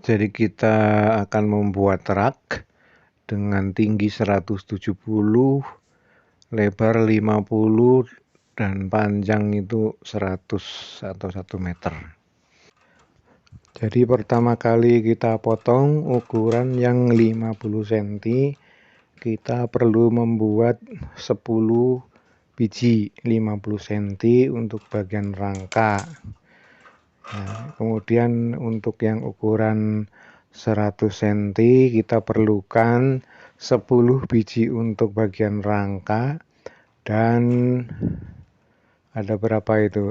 Jadi kita akan membuat rak dengan tinggi 170, lebar 50, dan panjang itu 100 atau 1 meter. Jadi pertama kali kita potong ukuran yang 50 cm, kita perlu membuat 10 biji 50 cm untuk bagian rangka. Nah, kemudian untuk yang ukuran 100 cm kita perlukan 10 biji untuk bagian rangka, dan ada berapa itu?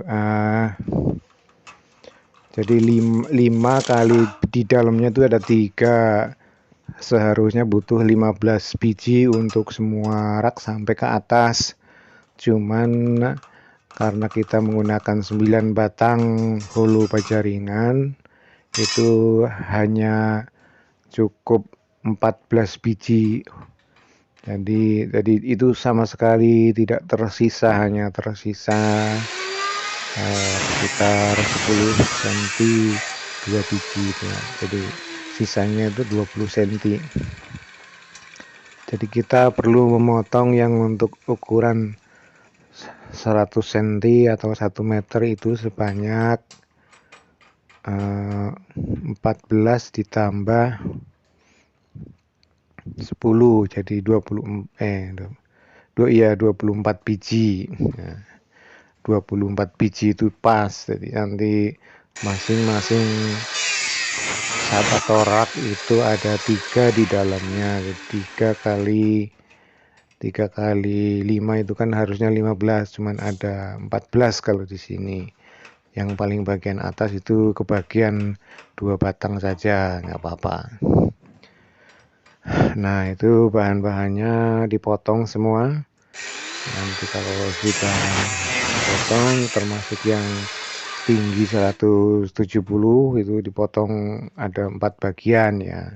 Jadi 5 kali di dalamnya itu ada 3, seharusnya butuh 15 biji untuk semua rak sampai ke atas. Cuman karena kita menggunakan 9 batang hulu pajaringan, itu hanya cukup 14 biji. Jadi itu sama sekali tidak tersisa, hanya tersisa sekitar 10 cm 2 biji itu. Jadi sisanya itu 20 cm. Jadi kita perlu memotong yang untuk ukuran 100 cm atau 1 meter itu sebanyak 14 ditambah 10, jadi 24 biji. Nah, 24 biji itu pas. Jadi nanti masing-masing atau rak itu ada 3 di dalamnya. Jadi 3 kali 5 itu kan harusnya 15, cuman ada 14 kalau di sini. Yang paling bagian atas itu kebagian 2 batang saja, nggak apa-apa. Nah, itu bahan-bahannya dipotong semua. Nanti kalau sudah dipotong, termasuk yang tinggi 170 itu dipotong ada 4 bagian ya.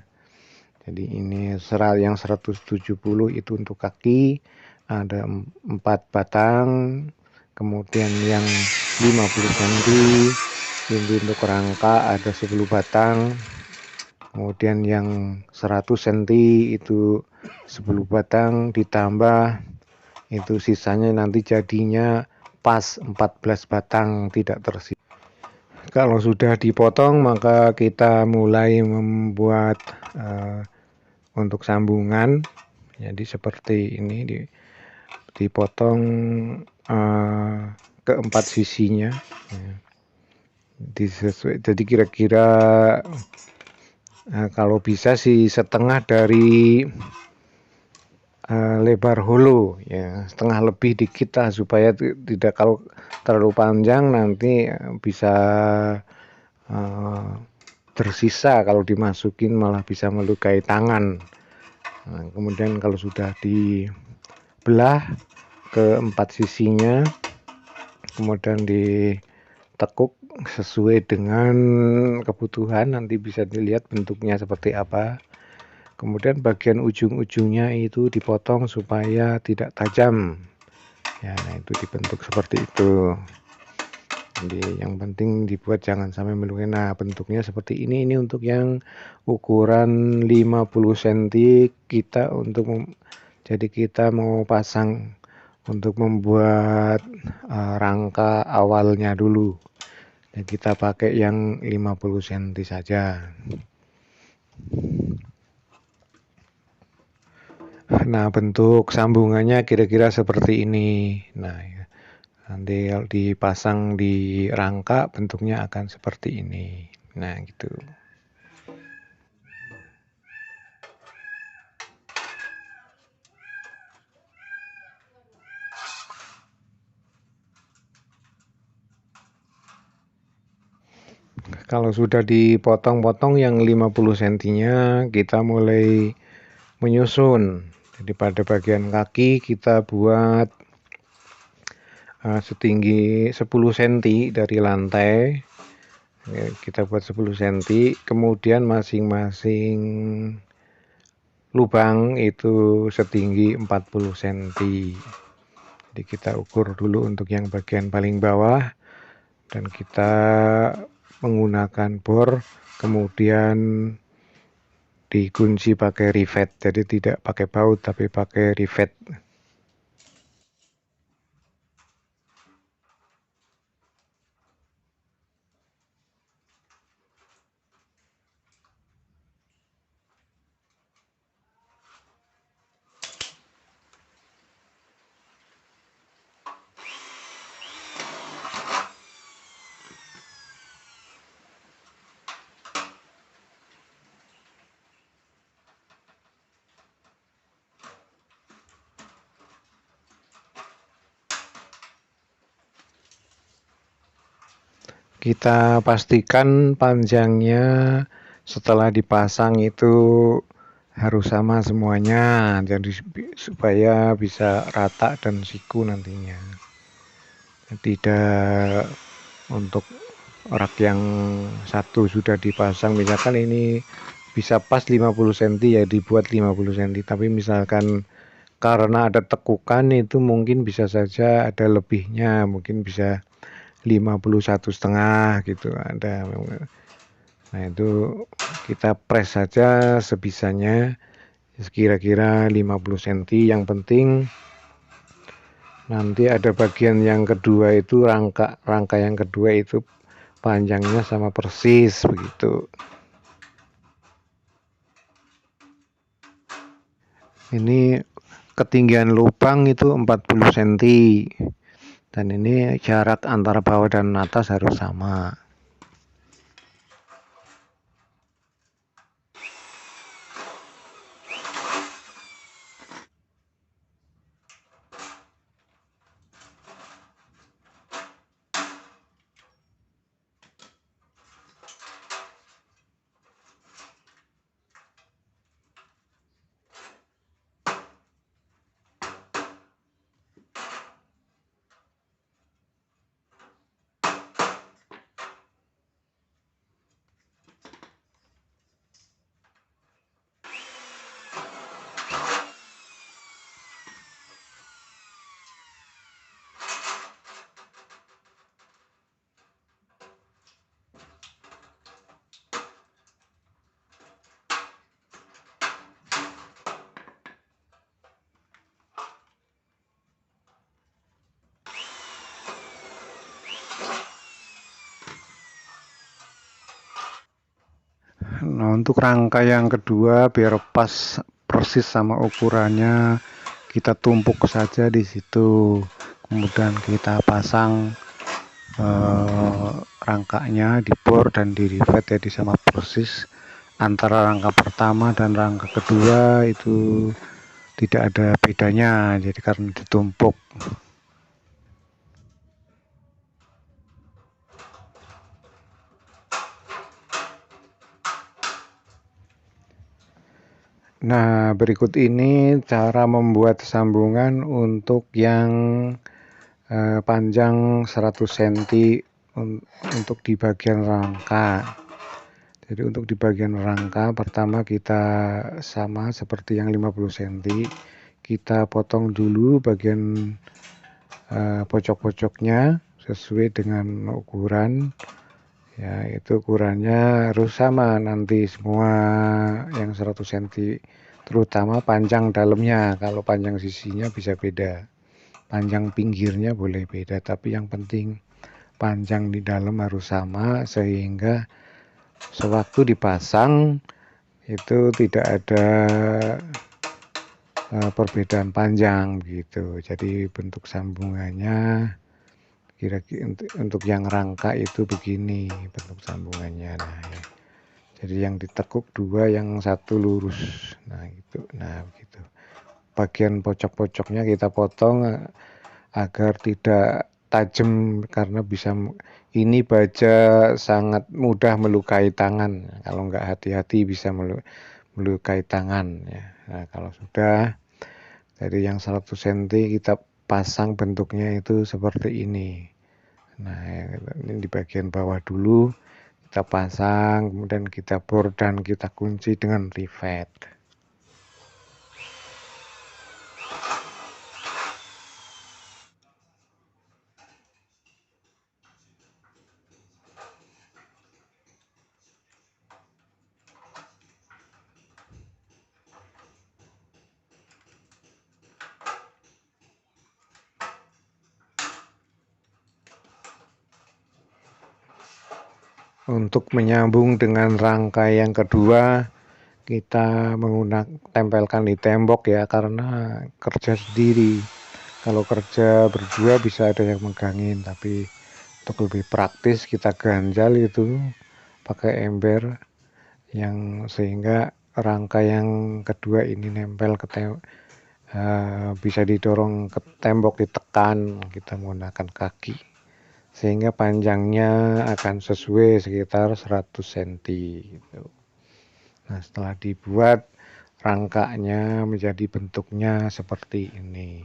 Jadi ini yang 170 itu untuk kaki ada 4 batang, kemudian yang 50 cm ini untuk rangka ada 10 batang, kemudian yang 100 cm itu 10 batang, ditambah itu sisanya nanti jadinya pas 14 batang, tidak tersisa. Kalau sudah dipotong maka kita mulai membuat untuk sambungan. Jadi seperti ini dipotong ke 4 sisinya. Jadi kira-kira kalau bisa sih setengah dari lebar hulu ya, setengah lebih dikit lah, supaya tidak, kalau terlalu panjang nanti bisa tersisa, kalau dimasukin malah bisa melukai tangan. Nah, kemudian kalau sudah dibelah ke 4 sisinya, kemudian ditekuk sesuai dengan kebutuhan, nanti bisa dilihat bentuknya seperti apa. Kemudian bagian ujung-ujungnya itu dipotong supaya tidak tajam ya. Nah, itu dibentuk seperti itu. Jadi yang penting dibuat jangan sampai melukai. Nah, bentuknya seperti ini untuk yang ukuran 50 cm kita jadi kita mau pasang untuk membuat rangka awalnya dulu. Dan kita pakai yang 50 cm saja. Nah, bentuk sambungannya kira-kira seperti ini. Nah, nanti kalau dipasang di rangka bentuknya akan seperti ini. Nah, gitu. Kalau sudah dipotong-potong yang 50 cm-nya, kita mulai menyusun. Jadi pada bagian kaki kita buat setinggi 10 cm dari lantai. Kita buat 10 cm, kemudian masing-masing lubang itu setinggi 40 cm. Jadi kita ukur dulu untuk yang bagian paling bawah, dan kita menggunakan bor, kemudian dikunci pakai rivet, jadi tidak pakai baut tapi pakai rivet. Kita pastikan panjangnya setelah dipasang itu harus sama semuanya, jadi supaya bisa rata dan siku nantinya. Tidak untuk rak yang satu sudah dipasang, misalkan ini bisa pas 50 cm ya dibuat 50 cm, tapi misalkan karena ada tekukan itu mungkin bisa saja ada lebihnya, mungkin bisa 51,5 gitu ada. Nah itu kita press saja sebisanya kira-kira 50 cm. Yang penting nanti ada bagian yang kedua itu rangka yang kedua itu panjangnya sama persis begitu. Ini ketinggian lubang itu 40 cm dan ini jarak antara bawah dan atas harus sama. Nah, untuk rangka yang kedua biar pas persis sama ukurannya, kita tumpuk saja di situ. Kemudian kita pasang rangkanya di bor dan di rivet jadi sama persis. Antara rangka pertama dan rangka kedua itu tidak ada bedanya, jadi karena ditumpuk. Nah, berikut ini cara membuat sambungan untuk yang panjang 100 cm untuk di bagian rangka. Jadi untuk di bagian rangka pertama kita sama seperti yang 50 cm, kita potong dulu bagian pojok-pojoknya sesuai dengan ukuran. Ya, itu ukurannya harus sama nanti semua yang 100 cm, terutama panjang dalamnya. Kalau panjang sisinya bisa beda, panjang pinggirnya boleh beda, tapi yang penting panjang di dalam harus sama sehingga sewaktu dipasang itu tidak ada perbedaan panjang gitu. Jadi bentuk sambungannya kira-kira untuk yang rangka itu begini bentuk sambungannya. Nah, ya. Jadi yang ditekuk dua, yang satu lurus. Nah, gitu. Nah, begitu. Bagian pojok-pojoknya kita potong agar tidak tajam karena bisa ini baja sangat mudah melukai tangan. Kalau nggak hati-hati bisa melukai tangan ya. Nah, kalau sudah dari yang 100 cm kita pasang bentuknya itu seperti ini. Nah, ini di bagian bawah dulu kita pasang, kemudian kita bor dan kita kunci dengan rivet. Untuk menyambung dengan rangkai yang kedua, kita tempelkan di tembok ya, karena kerja sendiri. Kalau kerja berdua bisa ada yang megangin, tapi untuk lebih praktis kita ganjal itu pakai ember yang sehingga rangka yang kedua ini nempel ke bisa didorong ke tembok, ditekan, kita menggunakan kaki sehingga panjangnya akan sesuai sekitar 100 cm gitu. Nah, setelah dibuat rangkanya menjadi bentuknya seperti ini.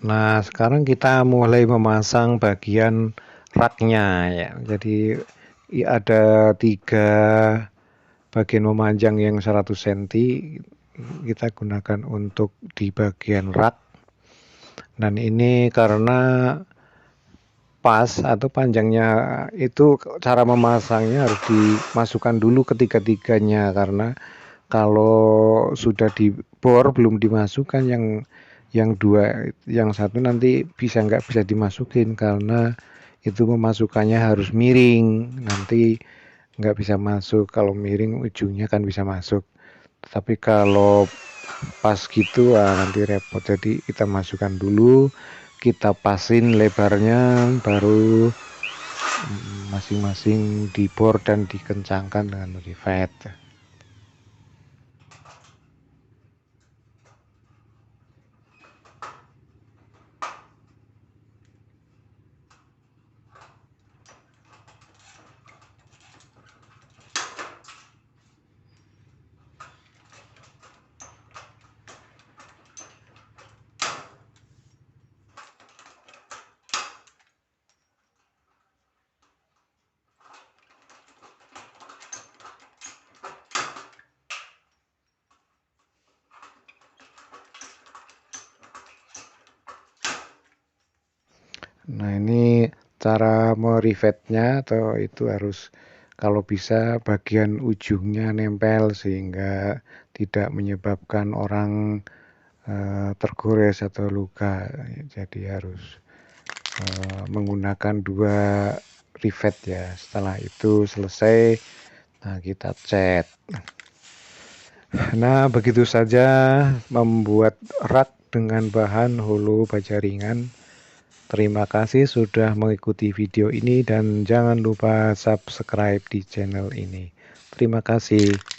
Nah, sekarang kita mulai memasang bagian raknya ya. Jadi ada 3 bagian memanjang yang 100 cm kita gunakan untuk di bagian rak. Dan ini karena pas atau panjangnya itu cara memasangnya harus dimasukkan dulu ketiga-tiganya, karena kalau sudah dibor belum dimasukkan yang dua, yang satu nanti nggak bisa dimasukin karena itu memasukkannya harus miring, nanti nggak bisa masuk. Kalau miring ujungnya kan bisa masuk, tapi kalau pas gitu nanti repot. Jadi kita masukkan dulu, kita pasin lebarnya, baru masing-masing dibor dan dikencangkan dengan rivet. Nah, ini cara merivetnya, atau itu harus kalau bisa bagian ujungnya nempel sehingga tidak menyebabkan orang tergores atau luka. Jadi harus menggunakan 2 rivet ya. Setelah itu selesai, nah kita cat. Nah, begitu saja membuat rak dengan bahan holo baja ringan. Terima kasih sudah mengikuti video ini dan jangan lupa subscribe di channel ini. Terima kasih.